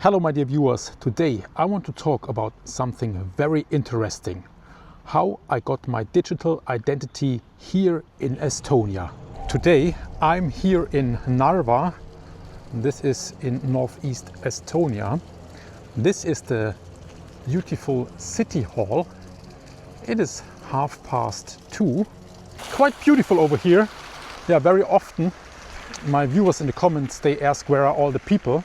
Hello my dear viewers, today I want to talk about something very interesting. How I got my digital identity here in Estonia. Today I'm here in Narva. This is in northeast Estonia. This is the beautiful city hall. It is 2:30. Quite beautiful over here. Yeah, very often my viewers in the comments, they ask where are all the people.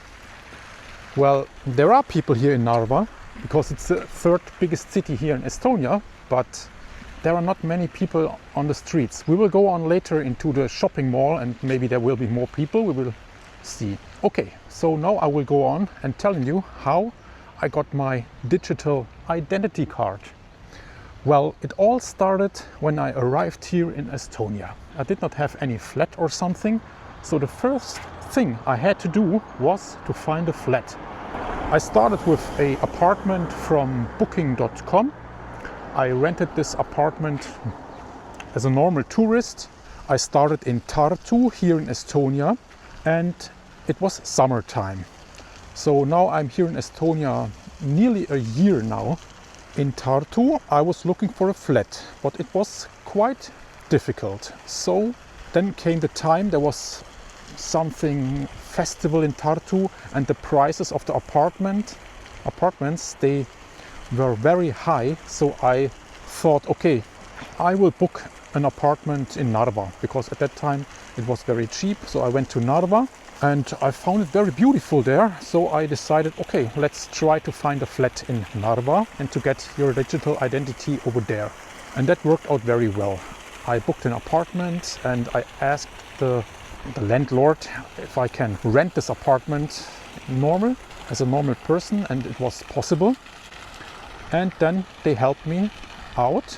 Well, there are people here in Narva because it's the third biggest city here in Estonia, but there are not many people on the streets. We will go on later into the shopping mall and maybe there will be more people. We will see. Okay, so now I will go on and telling you how I got my digital identity card. Well, it all started when I arrived here in Estonia. I did not have any flat or something, so the first thing I had to do was to find a flat. I started with an apartment from booking.com. I rented this apartment as a normal tourist. I started in Tartu here in Estonia and it was summertime. So now I'm here in Estonia nearly a year now. In Tartu I was looking for a flat, but it was quite difficult. So then came the time, there was something festival in Tartu and the prices of the apartments, they were very high. So I thought, okay, I will book an apartment in Narva because at that time it was very cheap. So I went to Narva and I found it very beautiful there. So I decided, okay, let's try to find a flat in Narva and to get your digital identity over there. And that worked out very well. I booked an apartment and I asked the landlord if I can rent this apartment as a normal person, and it was possible. And then they helped me out.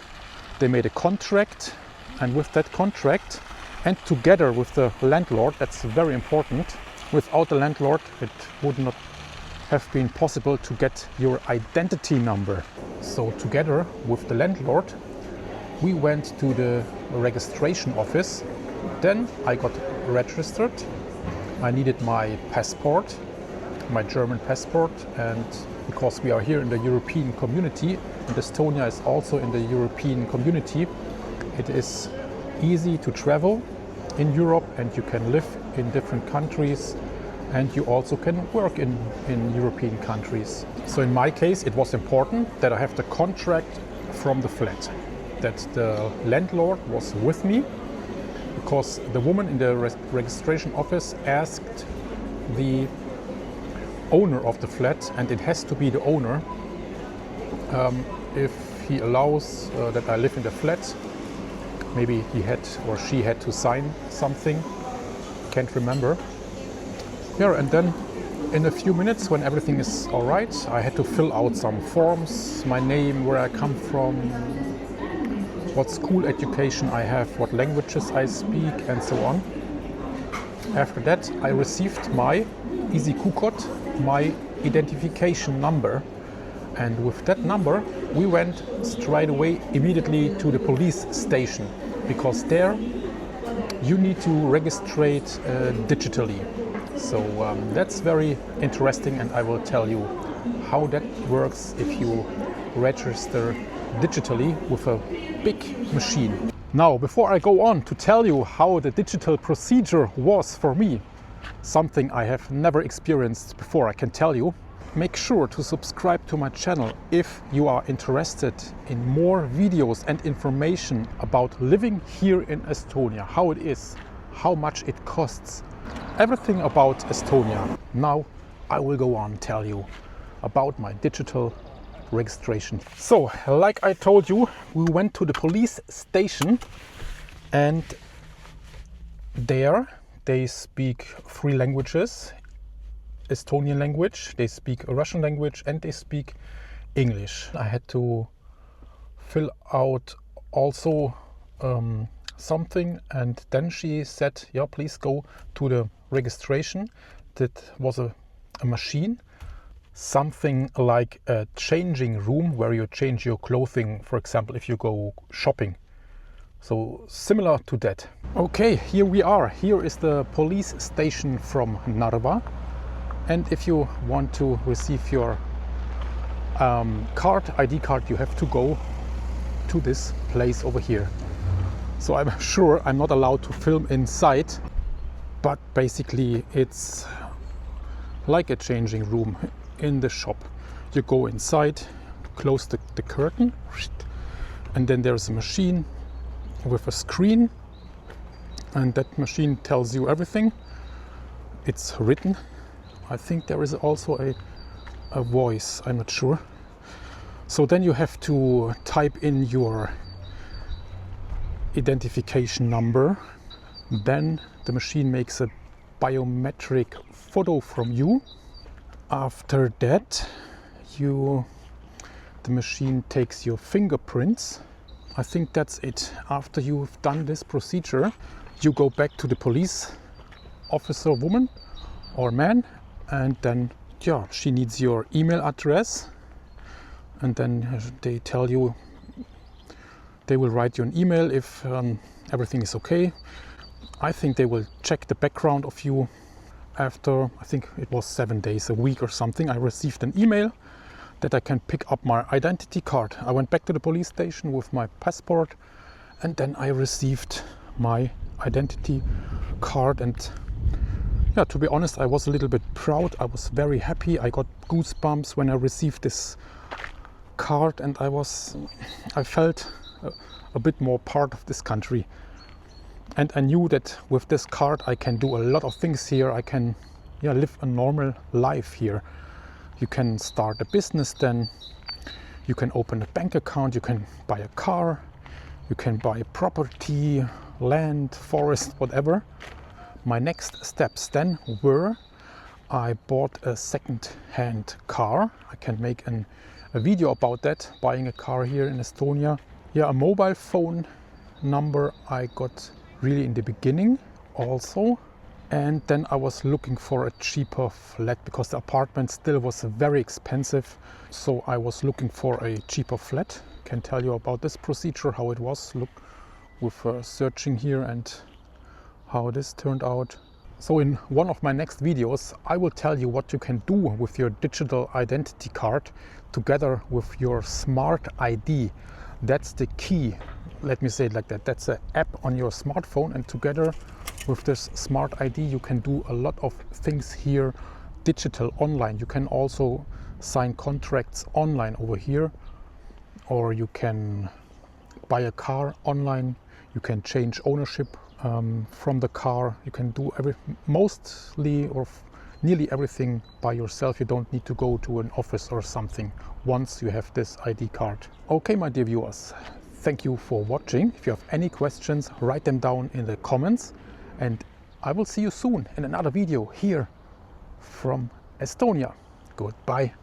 They made a contract, and with that contract and together with the landlord, that's very important. Without the landlord it would not have been possible to get your identity number. So together with the landlord we went to the registration office. Then I got registered. I needed my passport, my German passport, and because we are here in the European community and Estonia is also in the European community, it is easy to travel in Europe and you can live in different countries and you also can work in European countries. So in my case it was important that I have the contract from the flat, that the landlord was with me, because the woman in the registration office asked the owner of the flat, and it has to be the owner, if he allows that I live in the flat. Maybe he had or she had to sign something, can't remember. Yeah, and then in a few minutes when everything is all right, I had to fill out some forms, my name, where I come from, what school education I have, what languages I speak, and so on. After that I received my EasyQ code, my identification number, and with that number we went straight away immediately to the police station, because there you need to registrate digitally. So that's very interesting, and I will tell you how that works if you register digitally with a big machine. Now, before I go on to tell you how the digital procedure was for me, something I have never experienced before, I can tell you, make sure to subscribe to my channel if you are interested in more videos and information about living here in Estonia, how it is, how much it costs, everything about Estonia. Now I will go on tell you about my digital registration. So, like I told you, we went to the police station and there they speak 3 languages. Estonian language, they speak a Russian language, and they speak English. I had to fill out also something, and then she said, yeah, please go to the registration. That was a machine, something like a changing room where you change your clothing, for example, if you go shopping. So similar to that. Okay, here we are. Here is the police station from Narva. And if you want to receive your ID card, you have to go to this place over here. So I'm sure I'm not allowed to film inside, but basically it's like a changing room in the shop. You go inside, close the curtain, and then there's a machine with a screen, and that machine tells you everything. It's written. I think there is also a voice, I'm not sure. So then you have to type in your identification number. Then the machine makes a biometric photo from you. After that, the machine takes your fingerprints. I think that's it. After you've done this procedure, you go back to the police officer, woman or man, and then she needs your email address, and then they tell you, they will write you an email if everything is okay. I think they will check the background of you. After, I think it was 7 days, a week or something, I received an email that I can pick up my identity card. I went back to the police station with my passport, and then I received my identity card. And yeah, to be honest, I was a little bit proud. I was very happy. I got goosebumps when I received this card, and I felt a bit more part of this country. And I knew that with this card I can do a lot of things here. I can live a normal life here. You can start a business, then you can open a bank account, you can buy a car, you can buy property, land, forest, whatever. My next steps then were, I bought a second-hand car. I can make a video about that, buying a car here in Estonia. Yeah, a mobile phone number I got really in the beginning also. And then I was looking for a cheaper flat because the apartment still was very expensive. So I was looking for a cheaper flat. Can tell you about this procedure, how it was, look, with searching here and how this turned out. So in one of my next videos, I will tell you what you can do with your digital identity card together with your smart ID. That's the key. Let me say it like that. That's an app on your smartphone, and together with this smart ID you can do a lot of things here digital, online. You can also sign contracts online over here, or you can buy a car online. You can change ownership from the car. You can do mostly or nearly everything by yourself. You don't need to go to an office or something once you have this ID card. Okay, my dear viewers, thank you for watching. If you have any questions, write them down in the comments, and I will see you soon in another video here from Estonia. Goodbye.